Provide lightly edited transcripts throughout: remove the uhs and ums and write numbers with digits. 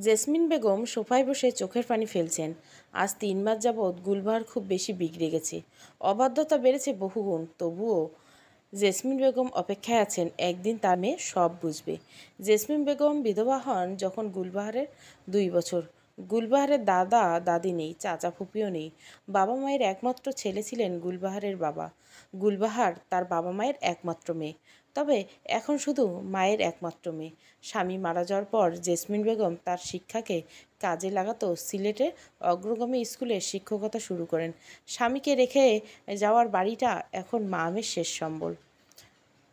Jasmine Begum সোফায় বসে চোখের পানি ফেলছেন। আজ 3 মাস যাবৎ গুলবাহার খুব বেশি বিগড়ে গেছে। অবাধ্যতা বেড়েছে বহুগুণ। তবুও জেসমিন বেগম অপেক্ষায় আছেন, একদিন তার মেয়ে সব বুঝবে। জেসমিন বেগম বিধবা হন যখন গুলবাহারের 2 বছর। গুলবাহারের দাদা দাদি নেই, চাচা ফুপিও নেই। বাবা মায়ের একমাত্র ছেলে ছিলেন গুলবাহারের বাবা। গুলবাহার তার বাবা মায়ের একমাত্র মেয়ে। তবে এখন শুধু মায়ের একমাত্র মেয়ে। স্বামী মারা যাওয়ার পর জেসমিন বেগম তার শিক্ষাকে কাজে লাগাতো সিলেটের অগ্রগামী স্কুলে শিক্ষকতা শুরু করেন। স্বামীকে রেখে যাওয়ার বাড়িটা এখন মামের শেষ সম্বল।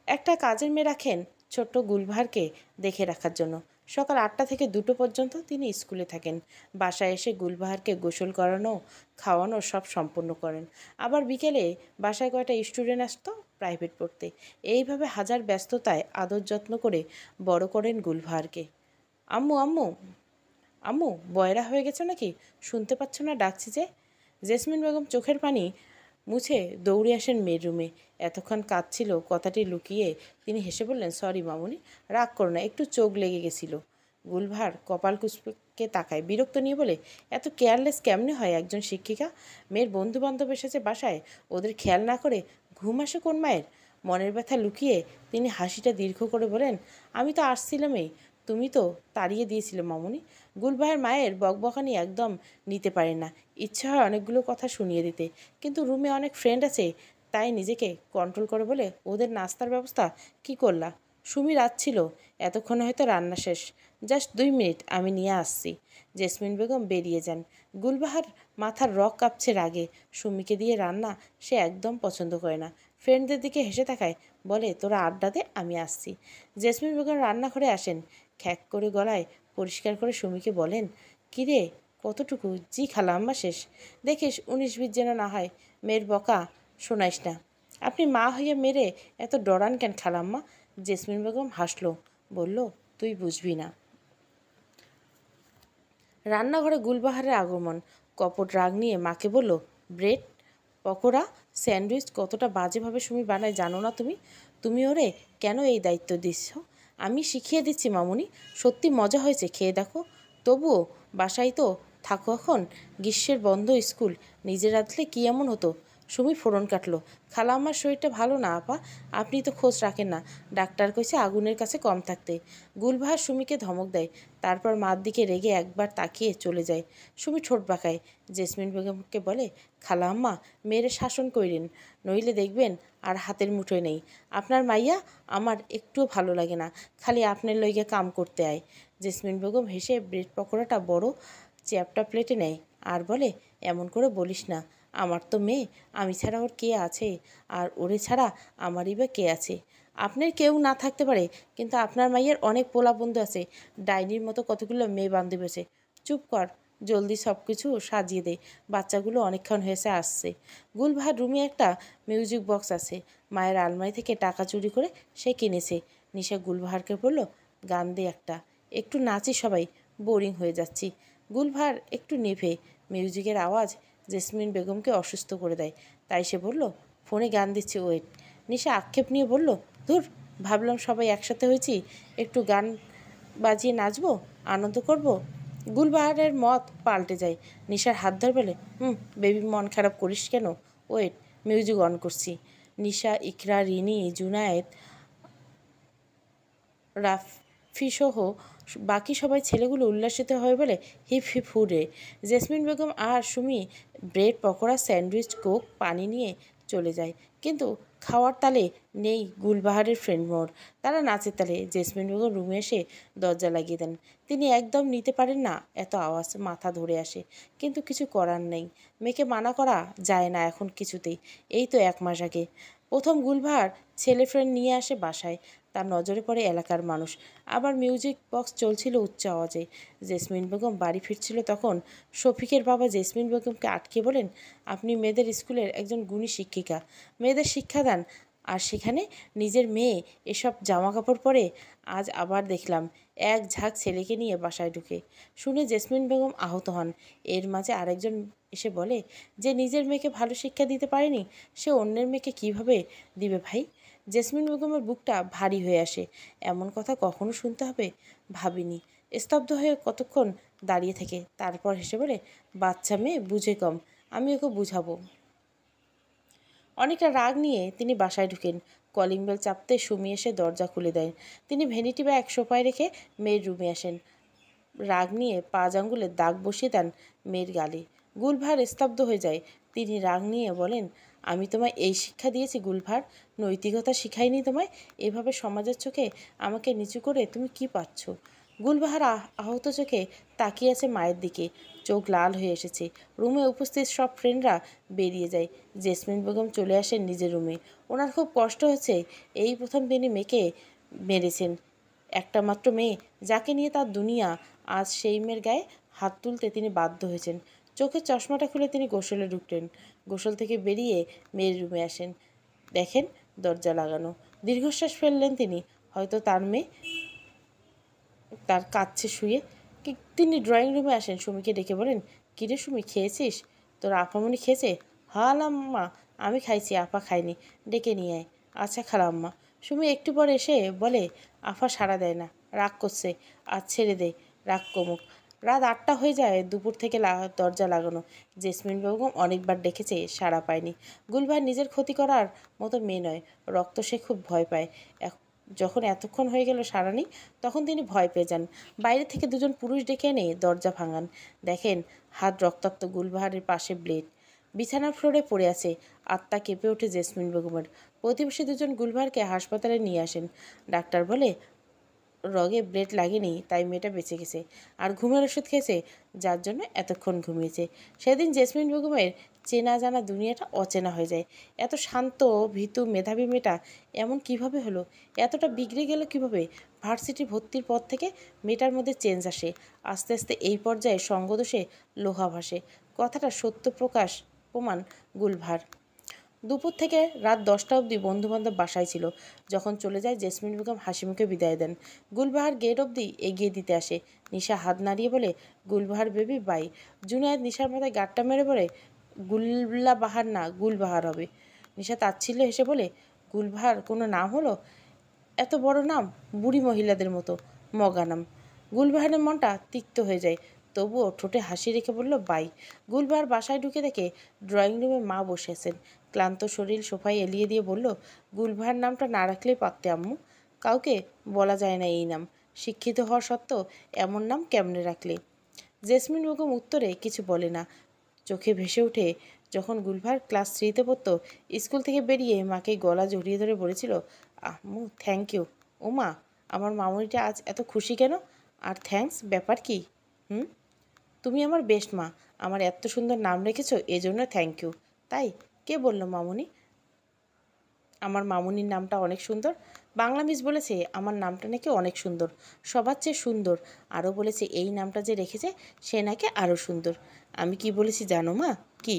একটা কাজের মেয়ে রাখেন ছোট্ট গুলবাহারকে দেখে রাখার জন্য। সকাল 8টা থেকে 2টো পর্যন্ত তিনি স্কুলে থাকেন। বাসায় এসে গুলবাহারকে গোসল করানো, খাওয়ানো সব সম্পন্ন করেন। আবার বিকেলে বাসায় কয়টা স্টুডেন্ট আসতো প্রাইভেট পড়তে। এইভাবে হাজার ব্যস্ততায় আদর যত্ন করে বড় করেন গুলবাহারকে। আম্মু আম্মু আম্মু বয়রা হয়ে গেছে নাকি? শুনতে পাচ্ছ না ডাকছি যে? জেসমিন বেগম চোখের পানি মুছে দৌড়ে আসেন মেয়ের রুমে। এতক্ষণ কাঁদছিল, কথাটি লুকিয়ে তিনি হেসে বললেন, সরি মামুনি, রাগ করো না, একটু চোখ লেগে গেছিল। গুলভার কপাল কুঁচকে তাকায়, বিরক্ত নিয়ে বলে, এত কেয়ারলেস কেমনে হয় একজন শিক্ষিকা? মেয়ের বন্ধু বান্ধব এসেছে বাসায়, ওদের খেয়াল না করে ঘুম আসে কোন মায়ের? মনের ব্যথা লুকিয়ে তিনি হাসিটা দীর্ঘ করে বলেন, আমি তো আসছিলামই, তুমি তো তাড়িয়ে দিয়েছিলে মামুনি। গুলবাহের মায়ের বকবকানি একদম নিতে পারে না। ইচ্ছে হয় অনেকগুলো কথা শুনিয়ে দিতে, কিন্তু রুমে অনেক ফ্রেন্ড আছে, তাই নিজেকে কন্ট্রোল করে বলে, ওদের নাস্তার ব্যবস্থা কি করলা? সুমি রাত এতক্ষণে হয়তো রান্না শেষ। জাস্ট 2 মিনিট, আমি নিয়ে আসছি। জেসমিন বেগম বেরিয়ে যান। গুলবাহার মাথার রক কাঁপছে রাগে। সুমিকে দিয়ে রান্না সে একদম পছন্দ করে না। ফ্রেন্ডদের দিকে হেসে তাকায়, বলে, তোরা আড্ডা দে, আমি আসছি। জেসমিন বেগম রান্নাঘরে আসেন। খ্যাক করে গলায় পরিষ্কার করে সুমিকে বলেন, কিরে কতটুকু? জি খালাম্মা, শেষ। দেখিস 19-20 যেন না হয়। মেয়ের বকা শোনাইস না। আপনি মা হইয়া মেরে এত ডরান কেন খালাম্মা? জেসমিন বেগম হাসল, বলল, তুই বুঝবি না। রান্নাঘরে গুলবাহারের আগমন। কপট রাগ নিয়ে মাকে বলল, ব্রেড পকোড়া স্যান্ডউইচ কতটা বাজেভাবে সুমি বানায় জানো না তুমি? তুমি ওরে কেন এই দায়িত্ব দিচ্ছ? আমি শিখিয়ে দিচ্ছি মামুনি, সত্যি মজা হয়েছে, খেয়ে দেখো। তবুও বাসায় তো থাকো এখন, গ্রীষ্মের বন্ধ স্কুল, নিজে রাঁধলে কী এমন হতো? সুমি ফোড়ন কাটলো, খালা আমার শরীরটা ভালো না আপা, আপনি তো খোঁজ রাখেন না, ডাক্তার কইছে আগুনের কাছে কম থাকতে। গুলবাহার সুমিকে ধমক দেয়, তারপর মার দিকে রেগে একবার তাকিয়ে চলে যায়। সুমি ঠোঁট বাঁকায়। জেসমিন বেগমকে বলে, খালা আম্মা মেয়েরে শাসন কইরেন, নইলে দেখবেন আর হাতের মুঠোয় নেই। আপনার মাইয়া আমার একটুও ভালো লাগে না, খালি আপনার লইগে কাম করতে আয়। জেসমিন বেগম হেসে ব্রেড পকোড়াটা বড় চ্যাপটা প্লেটে নেয় আর বলে, এমন করে বলিস না, আমার তো মেয়ে, আমি ছাড়া ওর কে আছে? আর ওরে ছাড়া আমারই বা কে আছে? আপনার কেউ না থাকতে পারে, কিন্তু আপনার মাইয়ের অনেক পোলা বন্ধু আছে, ডাইনির মতো কতগুলো মেয়ে বান্ধব আছে। চুপ কর, জলদি সব কিছু সাজিয়ে দে, বাচ্চাগুলো অনেকক্ষণ হয়েছে আসছে। গুলবাহার রুমে একটা মিউজিক বক্স আছে, মায়ের আলমারি থেকে টাকা চুরি করে সে কিনেছে। নিশা গুলবাহারকে বলল, গান দে একটা, একটু নাচি সবাই, বোরিং হয়ে যাচ্ছি। গুলবাহার একটু নেভে। মিউজিকের আওয়াজ জেসমিন বেগমকে অসুস্থ করে দেয়, তাই সে বলল, ফোনে গান দিচ্ছি, ওয়েট। নিশা আক্ষেপ নিয়ে বলল, ধুর, ভাবলাম সবাই একসাথে হয়েছি, একটু গান বাজিয়ে নাচবো, আনন্দ করব। গুলবাহারের মত পাল্টে যায়। নিশার হাত ধরে বলে, বেবি মন খারাপ করিস কেন? ওয়েট, মিউজিক অন করছি। নিশা, ইকরা, রিনি, জুনায়েদ, রাফিসহ বাকি সবাই ছেলেগুলো উল্লাসিত হয়ে বলে, hip hip hooray. Jesmin Begum আর Sumi bread pakora sandwich Coke পানি নিয়ে চলে যায়, কিন্তু খাওয়ার তালে নেই গুলবাহারের ফ্রেন্ড মোর। তারা নাচের তালে। জেসমিন বেগম রুমে এসে দরজা লাগিয়ে দেন। তিনি একদম নিতে পারেন না এত আওয়াজ, মাথা ধরে আসে, কিন্তু কিছু করার নেই। মেয়েকে মানা করা যায় না এখন কিছুতেই। এই তো 1 মাস আগে প্রথম গুলবাহার ছেলে ফ্রেন্ড নিয়ে আসে বাসায়। তার নজরে পড়ে এলাকার মানুষ। আবার মিউজিক বক্স চলছিল উচ্চ আওয়াজে। জেসমিন বেগম বাড়ি ফিরছিল তখন শফিকের বাবা জেসমিন বেগমকে আটকে বলেন, আপনি মেয়েদের স্কুলের একজন গুণী শিক্ষিকা, মেয়েদের শিক্ষা দেন, আর সেখানে নিজের মেয়ে এসব জামা কাপড় পরে? আজ আবার দেখলাম এক ঝাঁক ছেলেকে নিয়ে বাসায় ঢুকে। শুনে জেসমিন বেগম আহত হন। এর মাঝে আরেকজন এসে বলে, যে নিজের মেয়েকে ভালো শিক্ষা দিতে পারেনি, সে অন্যের মেয়েকে কিভাবে দিবে ভাই? জেসমিন বেগমের বুকটা ভারী হয়ে আসে। এমন কথা কখনো শুনতে হবে ভাবিনি। স্তব্ধ হয়ে কতক্ষণ দাঁড়িয়ে থাকে, তারপর হেসে বলে, বাচ্চা মেয়ে, বুঝে কম, আমি ওকে বুঝাবো। অনেকটা রাগ নিয়ে তিনি বাসায় ঢুকেন। কলিং বেল চাপতে সুমি এসে দরজা খুলে দেয়। তিনি ভ্যানিটি ব্যাগ সোফায় রেখে মেয়ের রুমে আসেন। রাগ নিয়ে 5 আঙ্গুলে দাগ বসিয়ে দেন মেয়ের গালে। গুলভার স্তব্ধ হয়ে যায়। তিনি রাগ নিয়ে বলেন, আমি তোমায় এই শিক্ষা দিয়েছি গুলভার? নৈতিকতা শিখাইনি তোমায়? এভাবে সমাজের চোখে আমাকে নিচু করে তুমি কি পাচ্ছ? গুলবাহার আহত চোখে তাকিয়ে আছে মায়ের দিকে। চোখ লাল হয়ে এসেছে। রুমে উপস্থিত সব ফ্রেন্ডরা বেরিয়ে যায়। জেসমিন বেগম চলে আসেন নিজের রুমে। ওনার খুব কষ্ট হচ্ছে। এই প্রথম তিনি মেয়েকে মেরেছেন। একটা মাত্র মেয়ে, যাকে নিয়ে তার দুনিয়া, আজ সেই মেয়ের গায়ে হাত তুলতে তিনি বাধ্য হয়েছেন। চোখের চশমাটা খুলে তিনি গোসলে ঢুকলেন। গোসল থেকে বেরিয়ে মেয়ের রুমে আসেন। দেখেন দরজা লাগানো। দীর্ঘশ্বাস ফেললেন তিনি। হয়তো তার মেয়ে তার কাছে শুয়ে। তিনি ড্রয়িং রুমে আসেন। সুমিকে ডেকে বলেন, কিরে সুমি, খেয়েছিস? তোর আপামনি খেয়েছে? আম্মা, আমি খাইছি, আপা খায়নি। ডেকে নিয়ে আয়। আচ্ছা খালাম্মা। সুমি একটু পর এসে বলে, আফা সাড়া দেয় না, রাগ করছে। আজ ছেড়ে দে, রাগ কমুক। রাত 8টা হয়ে যায়। দুপুর থেকে দরজা লাগানো। জেসমিন বেগম অনেকবার ডেকেছে, সাড়া পায়নি। গুলবাহার নিজের ক্ষতি করার মতো মেয়ে নয়। রক্ত সে খুব ভয় পায়। যখন এতক্ষণ হয়ে গেল সাড়া নেই, তখন তিনি ভয় পেয়ে যান। বাইরে থেকে দুজন পুরুষ ডেকে এনে দরজা ভাঙান। দেখেন হাত রক্তাক্ত। গুলবাহারের পাশে ব্লেড। বিছানার ফ্লোরে পড়ে আছে। আত্মা কেঁপে ওঠে জেসমিন বেগমের। প্রতিবেশী দুজন গুলবাহারকে হাসপাতালে নিয়ে আসেন। ডাক্তার বলে, রগে ব্লেড লাগেনি, তাই মেয়েটা বেঁচে গেছে। আর ঘুমের ওষুধ খেয়েছে, যার জন্য এতক্ষণ ঘুমিয়েছে। সেদিন জেসমিন বেগমের চেনা জানা দুনিয়াটা অচেনা হয়ে যায়। এত শান্ত, ভীতু, মেধাবী মেয়েটা এমন কিভাবে হলো? এতটা বিগড়ে গেল কিভাবে? ভার্সিটি ভর্তির পর থেকে মেয়েটার মধ্যে চেঞ্জ আসে। আস্তে আস্তে এই পর্যায়ে সঙ্গদোষে লোহা ভাসে। কথাটা সত্য প্রমাণ গুলভার। দুপুর থেকে রাত 10টা অবধি বন্ধুবান্ধব বাসায় ছিল। যখন চলে যায়, জেসমিন বেগম হাসিমুখে বিদায় দেন। গুলবাহার গেট অবধি এগিয়ে দিতে আসে। নিশা হাত নাড়িয়ে বলে, গুলবাহার বেবি বাই। জুনায়েদ নিশার মাথায় গাঁটটা মেরে বলে, গুল্লাবাহার না, গুলবাহার হবে। নিশা তাচ্ছিল্য হেসে বলে, গুলবাহার কোনো নাম হলো? এত বড় নাম, বুড়ি মহিলাদের মতো মগা নাম। গুলবাহারের মনটা তিক্ত হয়ে যায়। তবুও ঠোঁটে হাসি রেখে বলল, বাই। গুলবাহার বাসায় ঢুকে দেখে ড্রয়িং রুমে মা বসে আছেন। ক্লান্ত শরীর সোফায় এলিয়ে দিয়ে বলল, গুলবাহার নামটা না রাখলেই পারতে আম্মু। কাউকে বলা যায় না এই নাম। শিক্ষিত হওয়া সত্ত্বেও এমন নাম কেমনে রাখলে? জেসমিন বেগম উত্তরে কিছু বলে না। চোখে ভেসে ওঠে যখন গুলবাহার ক্লাস 3তে পড়তো। স্কুল থেকে বেরিয়ে মাকে গলা জড়িয়ে ধরে বলেছিল, আম্মু থ্যাংক ইউ। ও মা, আমার মামুনিটা আজ এত খুশি কেন? আর থ্যাঙ্কস ব্যাপার কি? তুমি আমার বেস্ট মা। আমার এত সুন্দর নাম রেখেছো, এজন্য থ্যাংক ইউ। তাই? কে বলল মামুনি? আমার মামুনির নামটা অনেক সুন্দর। বাংলা মিস বলেছে আমার নামটা নাকি অনেক সুন্দর, সবার চেয়ে সুন্দর। আরও বলেছে এই নামটা যে রেখেছে সে নাকি আরও সুন্দর। আমি কি বলেছি জানো মা? কি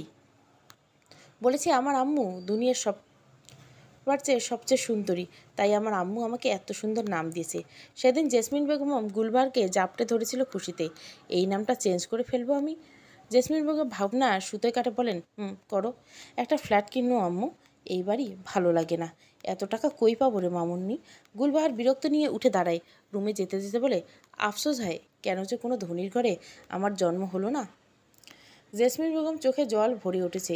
বলেছি? আমার আম্মু দুনিয়ার সবার চেয়ে সবচেয়ে সুন্দরী, তাই আমার আম্মু আমাকে এত সুন্দর নাম দিয়েছে। সেদিন জেসমিন বেগম গুলবারকে জাপটে ধরেছিল খুশিতে। এই নামটা চেঞ্জ করে ফেলবো আমি। জেসমিন বেগম ভাবনা সুতোয় কাটে বলেন, করো। একটা ফ্ল্যাট কিনো আম্মু, এই বাড়ি ভালো লাগে না। এত টাকা কই পাবো রে মামুন্নি? গুলবাহার বিরক্ত নিয়ে উঠে দাঁড়ায়। রুমে যেতে যেতে বলে, আফসোস হয় কেন যে কোনো ধনীর ঘরে আমার জন্ম হলো না। জেসমিন বেগম চোখে জল ভরে উঠেছে।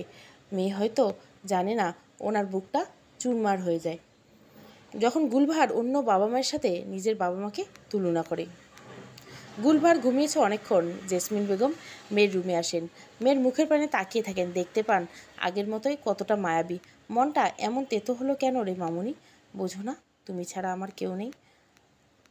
মেয়ে হয়তো জানে না ওনার বুকটা চুরমার হয়ে যায় যখন গুলবাহার অন্য বাবা মায়ের সাথে নিজের বাবা মাকে তুলনা করে। গুলবাহার ঘুমিয়েছে অনেকক্ষণ। জেসমিন বেগম মেয়ের রুমে আসেন। মেয়ের মুখের পানে তাকিয়ে থাকেন। দেখতে পান আগের মতোই কতটা মায়াবী। মনটা এমন তেতো হলো কেন রে মামুনি? বোঝো না তুমি ছাড়া আমার কেউ নেই।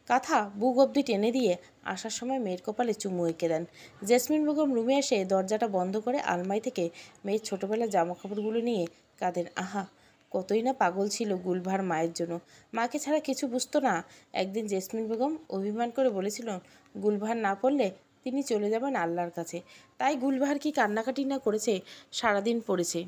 কাঁথা বুক অবধি টেনে দিয়ে আসার সময় মেয়ের কপালে চুমু এঁকে দেন। জেসমিন বেগম রুমে এসে দরজাটা বন্ধ করে আলমারি থেকে মেয়ের ছোটোবেলার জামাকাপড়গুলো নিয়ে কাঁদেন। আহা, কতই না পাগল ছিল গুলবাহার মায়ের জন্য। মাকে ছাড়া কিছু বুঝতো না। একদিন জেসমিন বেগম অভিমান করে বলেছিল, গুলবাহার না পড়লে তিনি চলে যাবেন আল্লাহর কাছে। তাই গুলবাহার কি কান্নাকাটি না করেছে, সারাদিন পড়েছে।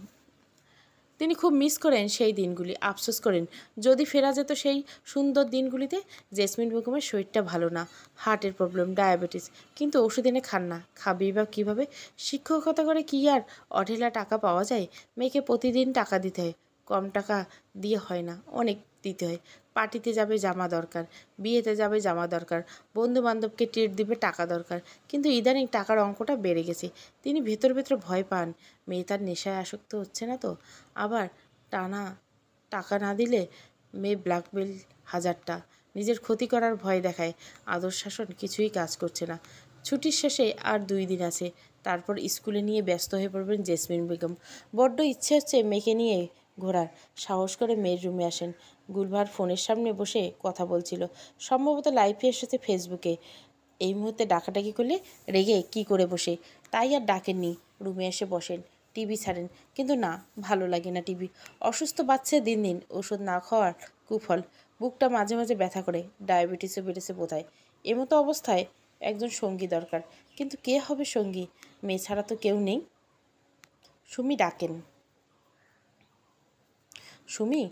তিনি খুব মিস করেন সেই দিনগুলি। আফসোস করেন যদি ফেরা যেত সেই সুন্দর দিনগুলিতে। জেসমিন বেগমের শরীরটা ভালো না, হার্টের প্রবলেম, ডায়াবেটিস। কিন্তু ওষুধ এনে খান না, খাবেই বা কীভাবে? শিক্ষকতা করে কি আর অঢেলা টাকা পাওয়া যায়? মেয়েকে প্রতিদিন টাকা দিতে হয়। কম টাকা দিয়ে হয় না, অনেক দিতে হয়। পার্টিতে যাবে জামা দরকার, বিয়েতে যাবে জামা দরকার, বন্ধু বান্ধবকে ট্রিট দিবে টাকা দরকার। কিন্তু ইদানিং টাকার অঙ্কটা বেড়ে গেছে। তিনি ভেতর ভেতর ভয় পান, মেয়ে তার নেশায় আসক্ত হচ্ছে না তো। আবার টানা টাকা না দিলে মেয়ে ব্ল্যাকমেল হাজারটা, নিজের ক্ষতি করার ভয় দেখায়। আদর শাসন কিছুই কাজ করছে না। ছুটির শেষে আর 2 দিন আছে, তারপর স্কুলে নিয়ে ব্যস্ত হয়ে পড়বেন জেসমিন বেগম। বড্ড ইচ্ছে হচ্ছে মেয়েকে নিয়ে ঘোরার। সাহস করে মেয়ের রুমে আসেন। গুলবার ফোনের সামনে বসে কথা বলছিল, সম্ভবত লাইভে এসেছে ফেসবুকে। এই মুহূর্তে ডাকাডাকি করলে রেগে কি করে বসে, তাই আর ডাকেননি। রুমে এসে বসেন, টিভি ছাড়েন, কিন্তু না, ভালো লাগে না টিভি। অসুস্থ বাচ্চা দিন দিন, ওষুধ না খাওয়ার কুফল। বুকটা মাঝে মাঝে ব্যথা করে, ডায়াবেটিসও বেড়েছে বোধহয়। এমতো অবস্থায় একজন সঙ্গী দরকার, কিন্তু কে হবে সঙ্গী? মেয়ে ছাড়া তো কেউ নেই। সুমি ডাকেন, সুমি।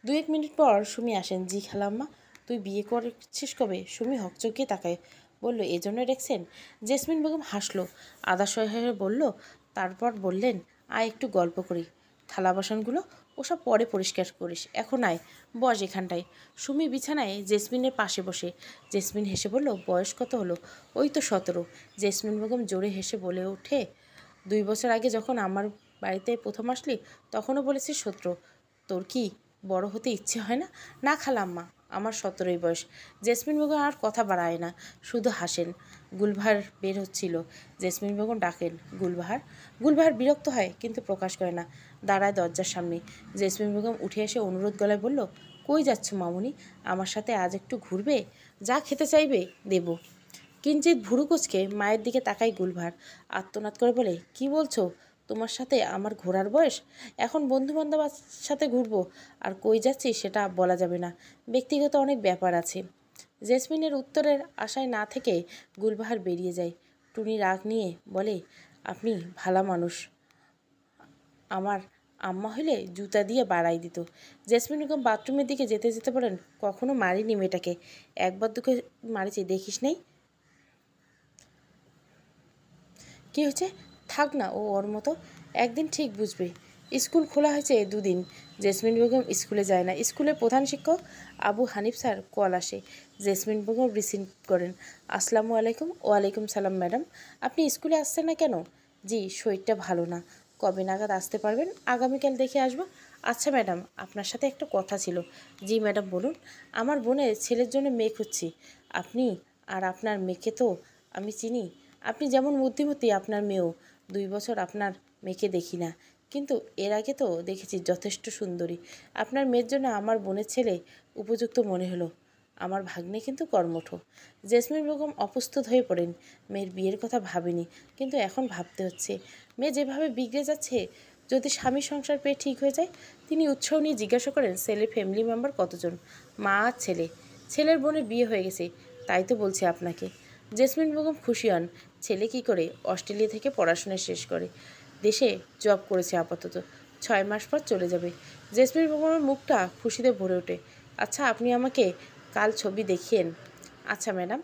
2-1 মিনিট পর সুমি আসেন। জি খালাম্মা। তুই বিয়ে করছিস কবে? সুমি হকচকিয়ে তাকায়, বলল, এজন্য দেখছেন? জেসমিন বেগম হাসলো, আদা সহায় বলল, তারপর বললেন, আয় একটু গল্প করি। থালা বাসনগুলো ওসব পরে পরিষ্কার করিস, এখন আয়, বস এখানটায়। সুমি বিছানায় জেসমিনের পাশে বসে। জেসমিন হেসে বলল, বয়স কত হলো? ওই তো 17। জেসমিন বেগম জোরে হেসে বলে ওঠে, 2 বছর আগে যখন আমার বাড়িতে প্রথম আসলি তখনও বলেছিস 17। তোর কি বড় হতে ইচ্ছে হয় না? না খালাম্মা, আমার 17ই বয়স। জেসমিন বেগম আর কথা বাড়ায় না, শুধু হাসেন। গুলবাহার বের হচ্ছিল। জেসমিন বেগম ডাকেন, গুলবাহার। গুলবাহার বিরক্ত হয়, কিন্তু প্রকাশ করে না, দাঁড়ায় দরজার সামনে। জেসমিন বেগম উঠে এসে অনুরোধ গলায় বলল, কই যাচ্ছ মামুনি? আমার সাথে আজ একটু ঘুরবে? যা খেতে চাইবে দেব। কিঞ্চিত ভুরু কুচকে মায়ের দিকে তাকাই গুলবাহার। আর্তনাদ করে বলে, কি বলছো? তোমার সাথে আমার ঘোরার বয়স? এখন বন্ধুবান্ধবের সাথে ঘুরবো, আর কই যাচ্ছি সেটা বলা যাবে না, ব্যক্তিগত অনেক ব্যাপার আছে। জেসমিনের উত্তরের আশায় না থেকে গুলবাহার বেরিয়ে যায়। টুনি রাগ নিয়ে বলে, আপনি ভালা মানুষ, আমার আম্মা হলে জুতা দিয়ে বাড়াই দিত। জেসমিন বেগম বাথরুমের দিকে যেতে যেতে বলেন, কখনো মারিনি মেয়েটাকে, একবার দুকে মারিছি, দেখিস নেই? কী হয়েছে? থাক না, ও ওর মতো, একদিন ঠিক বুঝবে। স্কুল খোলা হয়েছে 2 দিন। জেসমিন বেগম স্কুলে যায় না। স্কুলের প্রধান শিক্ষক আবু হানিফ স্যার কল আসে। জেসমিন বেগম রিসিভ করেন। আসসালামু আলাইকুম। ওয়ালাইকুম সালাম ম্যাডাম, আপনি স্কুলে আসছেন না কেন? জি, শরীরটা ভালো না। কবে নাগাদ আসতে পারবেন? আগামীকাল দেখে আসবো। আচ্ছা ম্যাডাম, আপনার সাথে একটা কথা ছিল। জি ম্যাডাম বলুন। আমার বোনের ছেলের জন্য মেয়ে খুঁজছি। আপনি আর আপনার মেয়েকে তো আমি চিনি। আপনি যেমন বুদ্ধিমতী, আপনার মেয়েও। 2 বছর আপনার মেয়েকে দেখি না, কিন্তু এর আগে তো দেখেছি, যথেষ্ট সুন্দরী। আপনার মেয়ের জন্য আমার বোনের ছেলে উপযুক্ত মনে হলো। আমার ভাগ্নে কিন্তু কর্মঠ। জেসমিন বেগম অপ্রস্তুত হয়ে পড়েন। মেয়ের বিয়ের কথা ভাবেনি, কিন্তু এখন ভাবতে হচ্ছে। মেয়ে যেভাবে বিগড়ে যাচ্ছে, যদি স্বামী সংসার পেয়ে ঠিক হয়ে যায়। তিনি উৎসাহ নিয়ে জিজ্ঞাসা করেন, ছেলের ফ্যামিলি মেম্বার কতজন? মা আর ছেলে। ছেলের বোনের বিয়ে হয়ে গেছে, তাই তো বলছি আপনাকে। জেসমিন বেগম খুশি হন। ছেলে কি করে? অস্ট্রেলিয়া থেকে পড়াশোনা শেষ করে দেশে জব করেছে আপাতত, 6 মাস পর চলে যাবে। জেসমিন বেগমের মুখটা খুশিতে ভরে ওঠে। আচ্ছা, আপনি আমাকে কাল ছবি দেখিয়েন। আচ্ছা ম্যাডাম,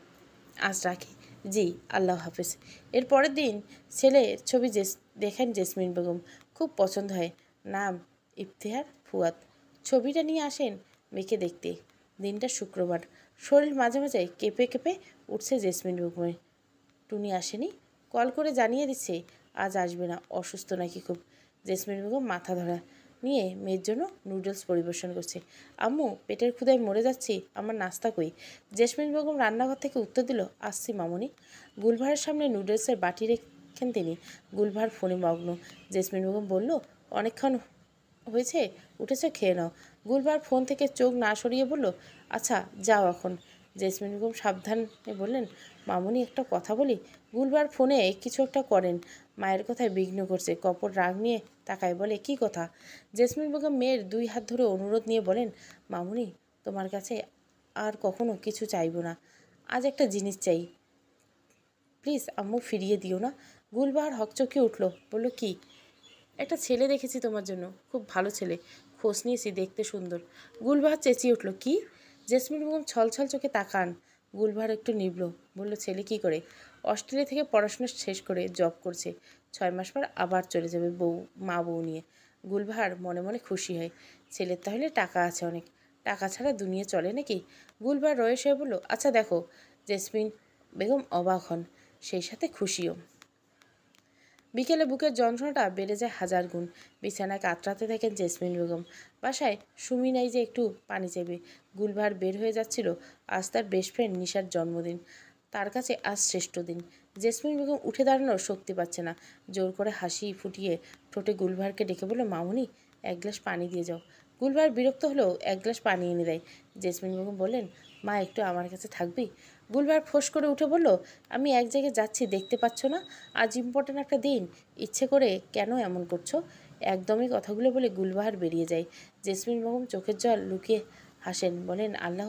আজ রাখি। জি, আল্লাহ হাফেজ। এর পরের দিন ছেলের ছবি দেখেন জেসমিন বেগম। খুব পছন্দ হয়। নাম ইফতেখার ফুয়াদ। ছবিটা নিয়ে আসেন মেয়েকে দেখতে। দিনটা শুক্রবার। শরীর মাঝে মাঝে কেঁপে কেঁপে উঠছে জেসমিন বেগমের। টুনি আসেনি, কল করে জানিয়ে দিচ্ছে আজ আসবে না, অসুস্থ নাকি খুব। জেসমিন বেগম মাথা ধরা নিয়ে মেয়ের জন্য নুডলস পরিবেশন করছে। আম্মু, পেটের ক্ষুধায় মরে যাচ্ছি, আমার নাস্তা কই? জেসমিন বেগম রান্নাঘর থেকে উত্তর দিল, আসছি মামুনি। গুলভারের সামনে নুডলসের বাটি রেখেন তিনি। গুলভার ফোনে মগ্ন। জেসমিন বেগম বলল, অনেকক্ষণ হয়েছে, উঠেছে, খেয়ে নাও। গুলবার ফোন থেকে চোখ না সরিয়ে বলল, আচ্ছা যাও এখন। জেসমিন বেগম সাবধানে বললেন, মামুনি একটা কথা বলি। গুলবার ফোনে কিছু একটা করেন, মায়ের কথায় বিঘ্ন করছে। কপট রাগ নিয়ে তাকায়, বলে, কি কথা? জেসমিন বেগম মেয়ের 2 হাত ধরে অনুরোধ নিয়ে বলেন, মামুনি, তোমার কাছে আর কখনো কিছু চাইবো না, আজ একটা জিনিস চাই, প্লিজ আম্মু ফিরিয়ে দিও না। গুলবার হকচকিয়ে উঠল, বলল, কি? একটা ছেলে দেখেছি তোমার জন্য, খুব ভালো ছেলে, খোঁজ নিয়েছি, দেখতে সুন্দর। গুলবাহার চেঁচিয়ে উঠল, কি? জেসমিন বেগম ছলছল চোখে তাকান। গুলবাহার একটু নিবল, বলল, ছেলে কি করে? অস্ট্রেলিয়া থেকে পড়াশোনা শেষ করে জব করছে, 6 মাস পর আবার চলে যাবে মা বউ নিয়ে। গুলবাহার মনে মনে খুশি হয়। ছেলের তাহলে টাকা আছে অনেক। টাকা ছাড়া দুনিয়া চলে নাকি? গুলবার রয়েস হয়ে বলল, আচ্ছা দেখো। জেসমিন বেগম অবাক হন, সেই সাথে খুশিও। বিকেলে বুকের যন্ত্রণাটা বেড়ে যায় হাজার গুণ। বিছানায় কাতরাতে থাকেন জেসমিন বেগম। বাসায় সুমি নাই যে একটু পানি চাইবে। গুলবার বের হয়ে যাচ্ছিল। আজ তার বেস্ট ফ্রেন্ড নিশার জন্মদিন। তার কাছে আজ শ্রেষ্ঠ দিন। জেসমিন বেগম উঠে দাঁড়ানোর শক্তি পাচ্ছে না। জোর করে হাসি ফুটিয়ে ঠোঁটে গুলবারকে ডেকে বলল, মামুনি, এক গ্লাস পানি দিয়ে যাও। গুলবার বিরক্ত হলেও এক গ্লাস পানি এনে দেয়। জেসমিন বেগম বললেন, মা একটু আমার কাছে থাকবি? গুলবার ফোঁস করে উঠে বলল, আমি এক জায়গায় যাচ্ছি, দেখতে পাচ্ছ না? আজ ইম্পর্টেন্ট একটা দিন, ইচ্ছে করে কেন এমন করছো? একদমই কথাগুলো বলে গুলবাহার বেরিয়ে যায়। জেসমিন বেগম চোখের জল লুকিয়ে হাসেন, বলেন, আল্লাহ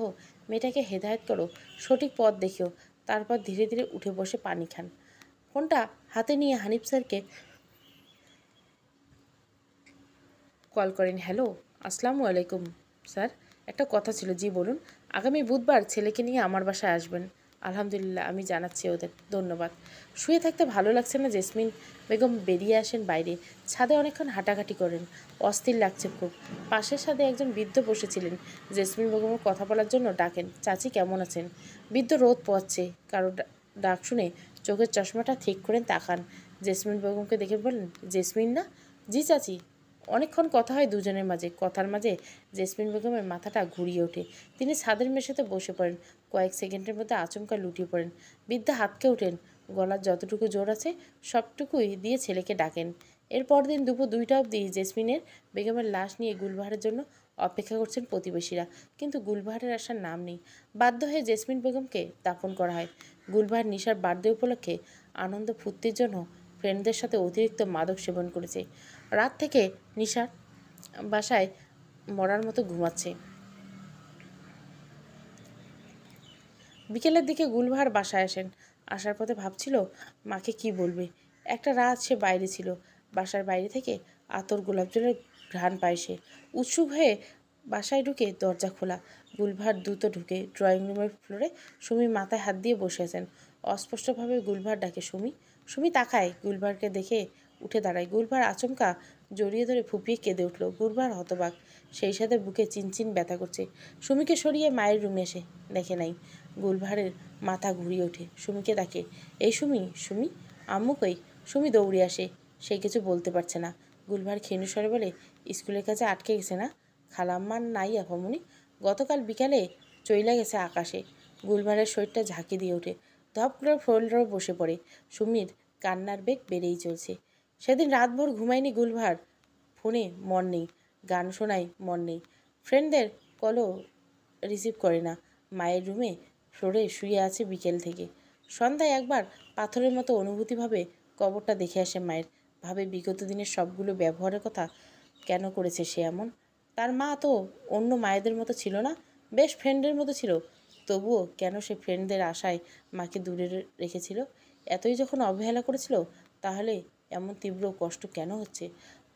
মেয়েটাকে হেদায়েত করো, সঠিক পথ দেখিও। তারপর ধীরে ধীরে উঠে বসে পানি খান। ফোনটা হাতে নিয়ে হানিফ স্যারকে কল করেন। হ্যালো, আসসালামু আলাইকুম স্যার। একটা কথা ছিল। জি বলুন। আগামী বুধবার ছেলেকে নিয়ে আমার বাসায় আসবেন। আলহামদুলিল্লাহ, আমি জানাচ্ছি ওদের। ধন্যবাদ। শুয়ে থাকতে ভালো লাগছে না জেসমিন বেগম বেরিয়ে আসেন বাইরে। ছাদে অনেকক্ষণ হাঁটাঘাটি করেন। অস্থির লাগছে খুব। পাশের ছাদে একজন বৃদ্ধ বসেছিলেন। জেসমিন বেগমের কথা বলার জন্য ডাকেন, চাচি কেমন আছেন? বৃদ্ধ রোদ পোয়াচ্ছে। কারো ডাক শুনে চোখের চশমাটা ঠিক করেন, তাকান। জেসমিন বেগমকে দেখে বললেন, জেসমিন না? জি চাচি। অনেকক্ষণ কথা হয় দুজনের মাঝে। কথার মাঝে জেসমিন বেগমের মাথাটা ঘুরিয়ে ওঠে। তিনি ছাদের মেঝেতে বসে পড়েন। কয়েক সেকেন্ডের মধ্যে আচমকা লুটিয়ে পড়েন। বৃদ্ধা হাতকে ওঠেন। গলার যতটুকু জোর আছে সবটুকুই দিয়ে ছেলেকে ডাকেন। এর পরদিন দুপুর 2টা অবধি জেসমিনের বেগমের লাশ নিয়ে গুলবাহারের জন্য অপেক্ষা করছেন প্রতিবেশীরা। কিন্তু গুলবাহারের আসার নাম নেই। বাধ্য হয়ে জেসমিন বেগমকে দাফন করা হয়। গুলবাহার নিশার বার্থডে উপলক্ষে আনন্দ ফুর্তির জন্য ফ্রেন্ডদের সাথে অতিরিক্ত মাদক সেবন করেছে। রাত থেকে নিশার বাসায় মরার মতো ঘুমাচ্ছে। বিকেলের দিকে গুলবাহার বাসায় আসেন। আসার পথে ভাবছিল মাকে কি বলবে। একটা রাত সে বাইরে ছিল। বাসার বাইরে থেকে আতর গোলাপ জলের ঘ্রাণ পায় সে। উৎসুক হয়ে বাসায় ঢুকে দরজা খোলা। গুলবাহার দ্রুত ঢুকে ড্রয়িং রুমের ফ্লোরে সুমি মাথায় হাত দিয়ে বসে আছেন। অস্পষ্টভাবে গুলবাহার ডাকে, সুমি। সুমি তাকায়। গুলবাহারকে দেখে উঠে দাঁড়ায়। গুলবাহার আচমকা জড়িয়ে ধরে ফুপিয়ে কেঁদে উঠল। গুলবাহার হতবাক, সেই সাথে বুকে চিনচিন ব্যথা করছে। সুমিকে সরিয়ে মায়ের রুমে এসে দেখে নাই। গুলবাহারের মাথা ঘুরিয়ে ওঠে। সুমিকে ডাকে, এই সুমি, সুমি, আম্মু কই? সুমি দৌড়ে আসে। সে কিছু বলতে পারছে না। গুলবাহার ক্ষীণ স্বরে বলে, স্কুলের কাছে আটকে গেছে না? খালাম্মার নাই আপামনি? গতকাল বিকালে চইলা গেছে আকাশে। গুলবাহারের শরীরটা ঝাঁকি দিয়ে ওঠে। ধপ করে ফোল্ডারে বসে পড়ে। সুমির কান্নার বেগ বেড়েই চলছে। সেদিন রাতভর ঘুমায়নি গুলবাহার। ফোনে মন নেই, গান শোনায় মন নেই, ফ্রেন্ডদের কলও রিসিভ করে না। মায়ের রুমে ফ্লোরে শুয়ে আছে বিকেল থেকে। সন্ধ্যায় একবার পাথরের মতো অনুভূতিভাবে কবরটা দেখে আসে মায়ের। ভাবে বিগত দিনের সবগুলো ব্যবহারের কথা। কেন করেছে সে এমন? তার মা তো অন্য মায়েদের মতো ছিল না, বেশ ফ্রেন্ডের মতো ছিল। তবুও কেন সে ফ্রেন্ডদের আশায় মাকে দূরে রেখেছিল? এতই যখন অবহেলা করেছিল, তাহলে এমন তীব্র কষ্ট কেন হচ্ছে?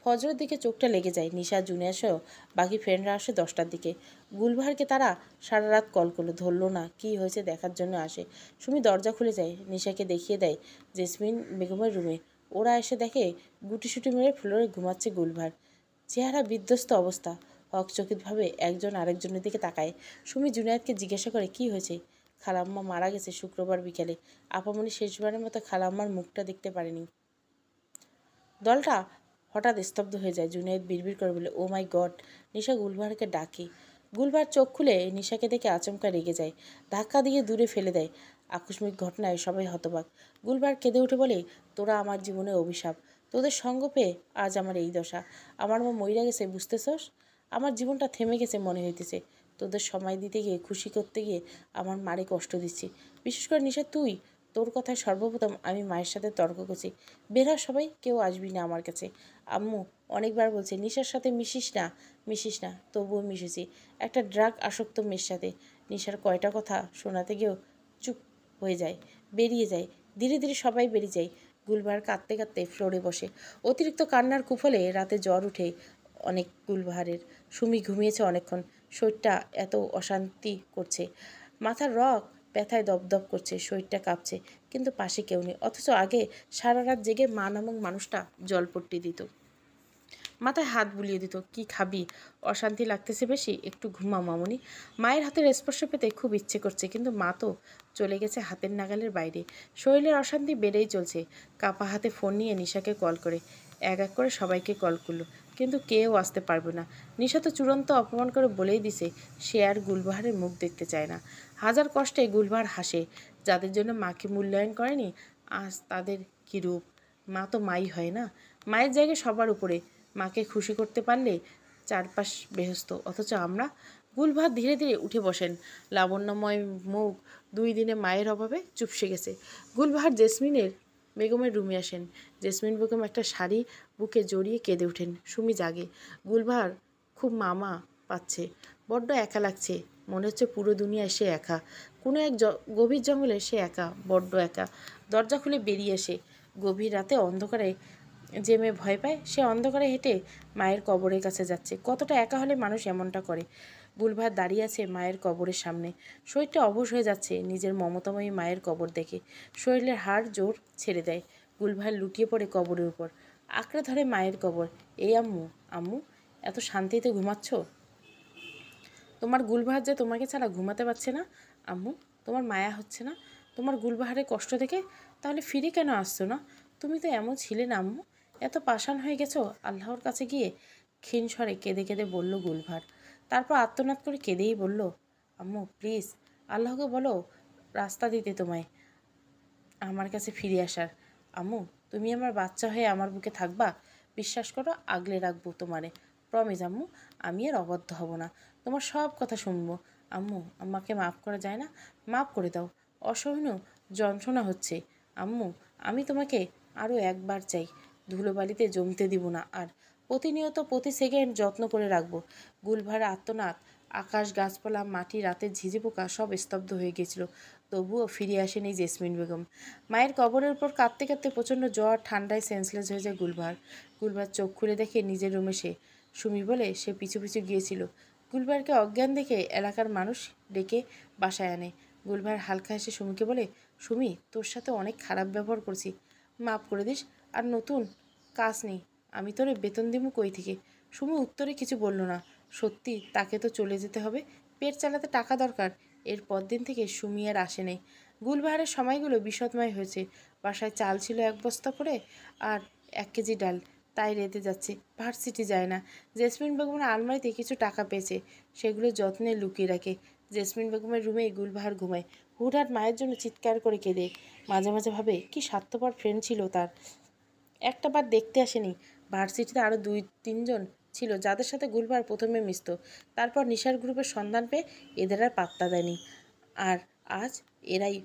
ফজরের দিকে চোখটা লেগে যায়। নিশা, জুনিয়র সহ বাকি ফ্রেন্ডরা আসে 10টার দিকে। গুলবাহারকে তারা সারা রাত কল করলো, ধরলো না। কি হয়েছে দেখার জন্য আসে। সুমি দরজা খুলে যায়, নিশাকে দেখিয়ে দেয় জেসমিন বেগমের রুমে। ওরা এসে দেখে গুটিসুটি মেরে ফ্লোরে ঘুমাচ্ছে গুলবাহার। চেহারা বিধ্বস্ত অবস্থা। হকচকিতভাবে একজন আরেকজনের দিকে তাকায়। সুমি জুনায়েদকে জিজ্ঞাসা করে, কি হয়েছে? খালাম্মা মারা গেছে শুক্রবার বিকেলে। আপামনি শেষবারের মতো খালাম্মার মুখটা দেখতে পারেনি। দলটা হঠাৎ স্তব্ধ হয়ে যায়। জুনায়েদ বিড়বিড় করে বলে, ও মাই গড। নিশা গুলবাহারকে ডাকে। গুলবাহার চোখ খুলে নিশাকে দেখে আচমকা রেগে যায়। ধাক্কা দিয়ে দূরে ফেলে দেয়। আকস্মিক ঘটনায় সবাই হতবাক। গুলবাহার কেঁদে উঠে বলে, তোরা আমার জীবনের অভিশাপ। তোদের সঙ্গ পেয়ে আজ আমার এই দশা। আমার মা মইরা গেছে, বুঝতেছস? আমার জীবনটা থেমে গেছে মনে হইতেছে। তোদের সময় দিতে গিয়ে, খুশি করতে গিয়ে আমার মারে কষ্ট দিচ্ছি। বিশেষ করে নিশা তুই। তোর কথায় সর্বপ্রথম আমি মায়ের সাথে তর্ক করছি। বের হ সবাই, কেউ আসবি না আমার কাছে। আম্মু অনেকবার বলছে নিশার সাথে মিশিস না, মিশিস না, তবুও মিশেছি একটা ড্রাগ আসক্ত মেয়ের সাথে। নিশার কয়টা কথা শোনাতে গিয়েও চুপ হয়ে যায়, বেরিয়ে যায়। ধীরে ধীরে সবাই বেরিয়ে যায়। গুলবাহার কাঁদতে কাঁদতে ফ্লোরে বসে। অতিরিক্ত কান্নার কুফলে রাতে জ্বর উঠে অনেক গুলবাহারের। সুমি ঘুমিয়েছে অনেকক্ষণ। শরীরটা এত অশান্তি করছে। মাথার রগ ব্যথায় দপদপ করছে, শরীরটা কাঁপছে। কিন্তু পাশে কেউ নেই। অথচ আগে সারা রাত জেগে মা নামক মানুষটা জলপট্টি দিত। মাথায় হাত বুলিয়ে দিত। কি খাবি? অশান্তি লাগতেছে বেশি? একটু ঘুমাও মামুনি। মায়ের হাতের স্পর্শ পেতে খুব ইচ্ছে করছে, কিন্তু মা তো চলে গেছে হাতের নাগালের বাইরে। শরীরের অশান্তি বেড়েই চলছে। কাপা হাতে ফোন নিয়ে নিশাকে কল করে এক এক করে সবাইকে কল করলো, কিন্তু কেউ আসতে পারবে না। নিশা তো চূড়ান্ত অপমান করে বলেই দিছে সে আর গুলবাহারের মুখ দেখতে চায় না। হাজার কষ্টে গুলবাহার হাসে। যাদের জন্য মাকে মূল্যায়ন করেনি, আজ তাদের কী রূপ। মা তো মাই হয় না? মায়ের জায়গায় সবার উপরে। মাকে খুশি করতে পারলে চারপাশ বেহেস্ত, অথচ আমরা। গুলবাহার ধীরে ধীরে উঠে বসেন। লাবণ্যময় মুখ 2 দিনে মায়ের অভাবে চুপসে গেছে। গুলবাহার জেসমিনের বেগমের রুমে আসেন। জেসমিন বেগম একটা শাড়ি বুকে জড়িয়ে কেঁদে ওঠেন। সুমি জাগে। গুলবাহার খুব মামা পাচ্ছে, বড্ড একা লাগছে। মনে হচ্ছে পুরো দুনিয়ায় সে একা। কোনো এক গভীর জঙ্গলে সে একা, বড্ড একা। দরজা খুলে বেরিয়ে আসে। গভীর রাতে অন্ধকারে যে মেয়ে ভয় পায়, সে অন্ধকারে হেঁটে মায়ের কবরের কাছে যাচ্ছে। কতটা একা হলে মানুষ এমনটা করে। গুলবাহার দাঁড়িয়ে আছে মায়ের কবরের সামনে। শরীরটা অবশ হয়ে যাচ্ছে নিজের মমতাময়ী মায়ের কবর দেখে। শরীরের হাড় জোর ছেড়ে দেয়। গুলবাহার লুটিয়ে পড়ে কবরের উপর, আঁকড়ে ধরে মায়ের কবর। এই আম্মু, আম্মু, এত শান্তিতে ঘুমাচ্ছ? তোমার গুলবাহার যে তোমাকে ছাড়া ঘুমাতে পারছে না। আম্মু, তোমার মায়া হচ্ছে না তোমার গুলবাহারের কষ্ট দেখে? তাহলে ফিরে কেন আসছো না? তুমি তো এমন ছিলে না আম্মু। এত পাষাণ হয়ে গেছো আল্লাহর কাছে গিয়ে। ক্ষীণ স্বরে কেঁদে কেঁদে বলল গুলবাহার। তারপর আর্তনাদ করে কেঁদেই বলল, আম্মু প্লিজ, আল্লাহকে বলো রাস্তা দিতে তোমায় আমার কাছে ফিরে আসার। আম্মু, তুমি আমার বাচ্চা হয়ে আমার বুকে থাকবা? বিশ্বাস করো, আগলে রাখবো তোমারে। প্রমিস আম্মু, আমি আর অবাধ্য হব না। তোমার সব কথা শুনবো। আম্মু, আমাকে মাফ করা যায় না? মাফ করে দাও। অসহনীয় যন্ত্রণা হচ্ছে। আম্মু, আমি তোমাকে আরও একবার চাই। ধুলোবালিতে জমতে দিব না আর। প্রতিনিয়ত প্রতি সেকেন্ড যত্ন করে রাখবো। গুলভারে আত্মনাদ। আকাশ, গাছপালা, মাটি, রাতের ঝিঝি পোকা সব স্তব্ধ হয়ে গেছিল। তবুও ফিরে আসেনি জেসমিন বেগম। মায়ের কবরের উপর কাঁদতে কাঁদতে প্রচণ্ড জ্বর ঠান্ডায় সেন্সলেস হয়ে যায় গুলবাহার। গুলবাহার চোখ খুলে দেখে নিজের রুমে সে। সুমি বলে সে পিছু পিছু গিয়েছিল। গুলবাহারকে অজ্ঞান দেখে এলাকার মানুষ ডেকে বাসায় আনে। গুলবাহার হালকা হেসে সুমিকে বলে, সুমি, তোর সাথে অনেক খারাপ ব্যবহার করছি, মাফ করে দিস। আর নতুন কাজ নেই, আমি তোরে বেতন দিব কই থেকে? সুমি উত্তরে কিছু বলল না। সত্যি তাকে তো চলে যেতে হবে, পেট চালাতে টাকা দরকার। এর পরদিন থেকে সুমি আর আসে নেই। গুলবাহারের সময়গুলো বিষদময় হয়েছে। বাসায় চাল ছিল 1 বস্তা করে আর 1 কেজি ডাল, তাই রেঁধে যাচ্ছে। ভার্সিটি যায় না। জেসমিন বেগমের আলমারিতে কিছু টাকা পেয়েছে, সেগুলো যত্নে লুকিয়ে রাখে। জেসমিন বেগমের রুমেই গুলবাহার ঘুমায়। হুটহাট মায়ের জন্য চিৎকার করে কেঁদে। মাঝে মাঝে ভাবে কি স্বার্থপর ফ্রেন্ড ছিল তার। একটা বার দেখতে আসেনি। ভার্সিটিতে আরও 2-3 জন ছিল যাদের সাথে গুলবাহার প্রথমে মিশত। তারপর নিশার গ্রুপের সন্ধান পেয়ে এদের আর পাত্তা দেয়নি। আর আজ এরাই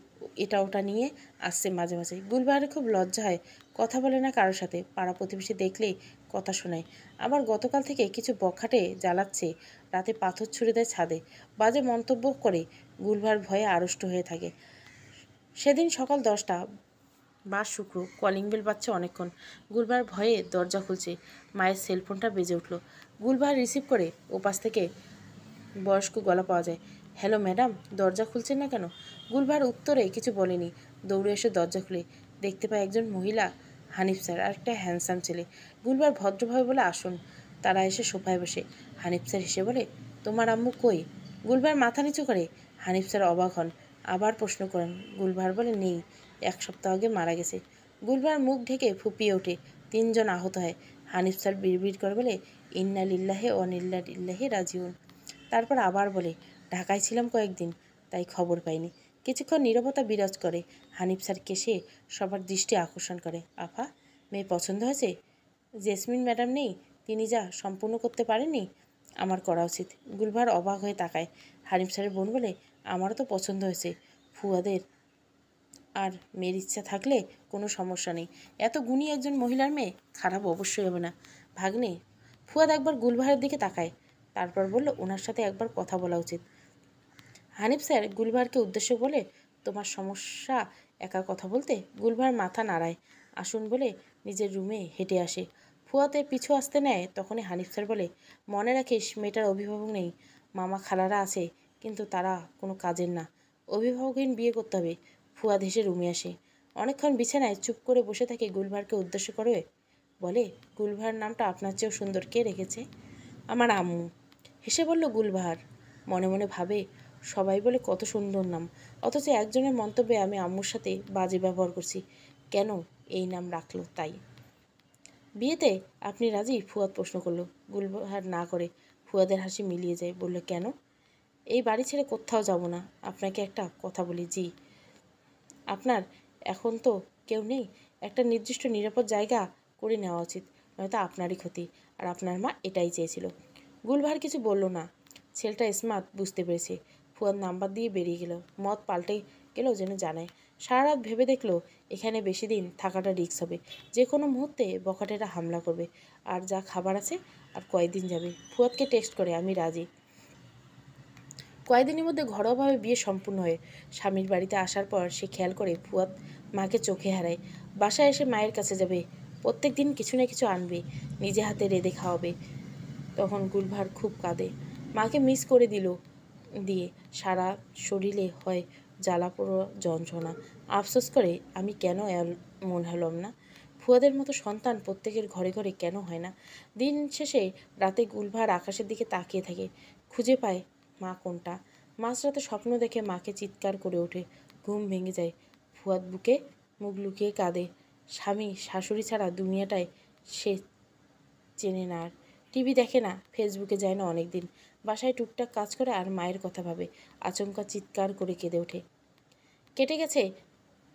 এটা ওটা নিয়ে আসছে মাঝে মাঝে। গুলবাহারের খুব লজ্জা হয়। কথা বলে না কারোর সাথে। পাড়া প্রতিবেশী দেখলেই কথা শোনায়। আবার গতকাল থেকে কিছু বখাটে জ্বালাচ্ছে। রাতে পাথর ছুঁড়ে দেয় ছাদে। বাজে মন্তব্য করে। গুলবাহার ভয়ে আড়ষ্ট হয়ে থাকে। সেদিন সকাল 10টা, বার শুক্র। কলিং বেল বাজছে অনেকক্ষণ। গুলবাহার ভয়ে দরজা খুলছে। মায়ের সেলফোনটা বেজে উঠল। গুলবাহার রিসিভ করে ওপাশ থেকে বয়স্ক গলা পাওয়া যায়। হ্যালো ম্যাডাম, দরজা খুলছেন না কেন? গুলবাহার উত্তরে কিছু বলেনি। দৌড়ে এসে দরজা খুলে দেখতে পায় একজন মহিলা, হানিফ স্যার, আর একটা হ্যান্ডসাম ছেলে। গুলবাহার ভদ্রভাবে বলে, আসুন। তারা এসে সোফায় বসে। হানিফ স্যার হেসে বলে, তোমার আম্মু কই? গুলবাহার মাথা নিচু করে। হানিফ স্যার অবাক হন, আবার প্রশ্ন করেন। গুলবাহার বলে, নেই, 1 সপ্তাহ আগে মারা গেছে। গুলবাহার মুখ ঢেকে ফুপিয়ে ওঠে। 3 জন আহত হয়। হানিফ স্যার বিড়বিড় করে বলে, ইন্না লিল্লাহি ওয়া ইন্না ইলাইহি রাজিউন। তারপর আবার বলে, ঢাকায় ছিলাম কয়েকদিন, তাই খবর পাইনি। কিছুক্ষণ নীরবতা বিরাজ করে। হানিফ স্যার কেসে সবার দৃষ্টি আকর্ষণ করে। আফা, মেয়ে পছন্দ হয়েছে? জেসমিন ম্যাডাম নেই, তিনি যা সম্পূর্ণ করতে পারেননি, আমার করা উচিত। গুলবাহার অবাক হয়ে তাকায়। হানিফ স্যারের বোন বলে, আমারও তো পছন্দ হয়েছে। ফুয়াদের আর মেয়ের ইচ্ছা থাকলে কোনো সমস্যা নেই। এত গুণী একজন মহিলার মেয়ে খারাপ অবশ্যই হবে না। ভাগ্নে, ফুয়াদ একবার গুলবাহারের দিকে তাকায়। তারপর বলল, ওনার সাথে একবার কথা বলা উচিত। হানিফ স্যার গুলবাহারকে উদ্দেশ্য বলে, তোমার সমস্যা একা কথা বলতে? গুলবাহার মাথা নাড়ায়। আসুন বলে নিজের রুমে হেঁটে আসে। ফুয়াতে পিছু আসতে নেয়, তখনই হানিফ স্যার বলে, মনে রাখিস মেয়েটার অভিভাবক নেই। মামা খালারা আছে, কিন্তু তারা কোনো কাজের না। অভিভাবকহীন বিয়ে করতে হবে। ফুয়াদ হেসে রুমে আসে। অনেকক্ষণ বিছানায় চুপ করে বসে থাকে। গুলবাহারকে উদ্দেশ্য করে বলে, গুলবাহার নামটা আপনার চেয়েও সুন্দর কে রেখেছে? আমার আম্মু। হেসে বলল গুলবাহার। মনে মনে ভাবে, সবাই বলে কত সুন্দর নাম, অথচ একজনের মন্তব্যে আমি আম্মুর সাথে বাজে ব্যবহার করছি। কেন এই নাম রাখলো তাই? বিয়েতে আপনি রাজি? ফুয়াদ প্রশ্ন করলো। গুলবাহার না করে ফুয়াদের হাসি মিলিয়ে যায়, বলল, কেন? এই বাড়ি ছেড়ে কোথাও যাব না। আপনাকে একটা কথা বলি। জি। আপনার এখন তো কেউ নেই, একটা নির্দিষ্ট নিরাপদ জায়গা করে নেওয়া উচিত, নয়তো আপনারই ক্ষতি। আর আপনার মা এটাই চেয়েছিল। গুলবাহার কিছু বলল না। ছেলেটা স্মার্ট, বুঝতে পেরেছে। ফুয়াদ নাম্বার দিয়ে বেরিয়ে গেল। মত পাল্টে গেল যেন জানায়। সারা রাত ভেবে দেখলো এখানে বেশি দিন থাকাটা রিস্ক হবে। যে কোনো মুহূর্তে বখাটেরা হামলা করবে। আর যা খাবার আছে আর কয়েকদিন যাবে। ফুয়াদকে টেক্সট করে, আমি রাজি। কয়েকদিনের মধ্যে ঘরোয়াভাবে বিয়ে সম্পূর্ণ হয়ে স্বামীর বাড়িতে আসার পর সে খেয়াল করে ফুয়াদ মাকে চোখে হারায়। বাসায় এসে মায়ের কাছে যাবে, প্রত্যেক দিন কিছু না কিছু আনবে, নিজে হাতে রেঁধে খাওয়াবে। তখন গুলবাহার খুব কাঁদে। মাকে মিস করে দিয়ে সারা শরীরে হয় জ্বালা পোড়ো যন্ত্রণা। আফসোস করে, আমি কেন মন হলাম না? ফুয়াদের মতো সন্তান প্রত্যেকের ঘরে ঘরে কেন হয় না? দিন শেষে রাতে গুলবাহার আকাশের দিকে তাকিয়ে থাকে, খুঁজে পায় মা কোনটা। মাঝরাতে স্বপ্ন দেখে মাকে চিৎকার করে ওঠে। ঘুম ভেঙে যায়। ফুয়াদ বুকে মুখ লুকিয়ে কাঁদে। স্বামী শাশুড়ি ছাড়া দুনিয়াটায় সে চেনে না আর। টিভি দেখে না, ফেসবুকে যায় না অনেক দিন। বাসায় টুকটাক কাজ করে আর মায়ের কথা ভাবে। আচমকা চিৎকার করে কেঁদে ওঠে। কেটে গেছে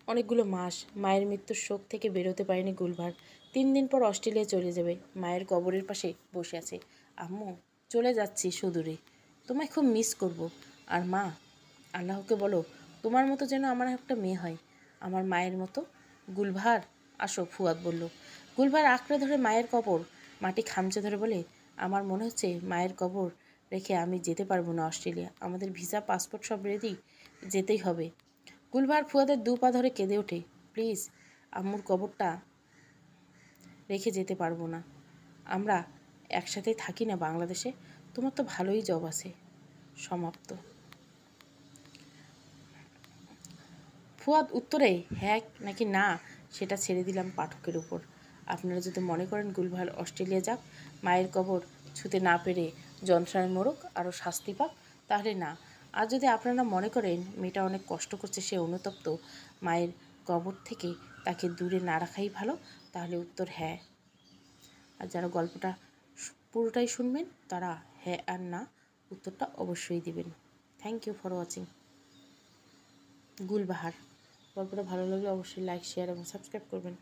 অনেকগুলো মাস। মায়ের মৃত্যুর শোক থেকে বেরোতে পারেনি গুলবাহার। 3 দিন পর অস্ট্রেলিয়া চলে যাবে। মায়ের কবরের পাশে বসে আছে। আম্মু, চলে যাচ্ছি সুদূরে, তোমায় খুব মিস করব। আর মা, আল্লাহকে বলো তোমার মতো যেন আমার একটা মেয়ে হয়, আমার মায়ের মতো। গুলবাহার, আসো, ফুয়াদ বলল। গুলবাহার আঁকড়ে ধরে মায়ের কবর, মাটি খামচে ধরে বলে, আমার মনে হচ্ছে মায়ের কবর রেখে আমি যেতে পারবো না অস্ট্রেলিয়া। আমাদের ভিসা পাসপোর্ট সব রেডি, যেতেই হবে। গুলবাহার ফুয়াদের 2 পা ধরে কেঁদে ওঠে, প্লিজ, আম্মুর কবরটা রেখে যেতে পারবো না। আমরা একসাথে থাকি না বাংলাদেশে? তোমার তো ভালোই জব আছে। সমাপ্ত। ফুয়াদ উত্তরে হ্যাঁ নাকি না সেটা ছেড়ে দিলাম পাঠকের উপর। আপনারা যদি মনে করেন গুলবাহার অস্ট্রেলিয়া যাক, মায়ের কবর ছুতে না পেরে যন্ত্রণায় মরুক, আরও শাস্তি পাক, তাহলে না। আর যদি আপনারা মনে করেন মেয়েটা অনেক কষ্ট করছে, সে অনুতপ্ত, মায়ের কবর থেকে তাকে দূরে না রাখাই ভালো, তাহলে উত্তর হ্যাঁ। আর যারা গল্পটা পুরোটাই শুনবেন তারা হ্যাঁ আর না উত্তরটা অবশ্যই দিবেন। Thank you for watching Gulbahar. গল্পটা ভালো লাগলে অবশ্যই লাইক, শেয়ার এবং সাবস্ক্রাইব করবেন।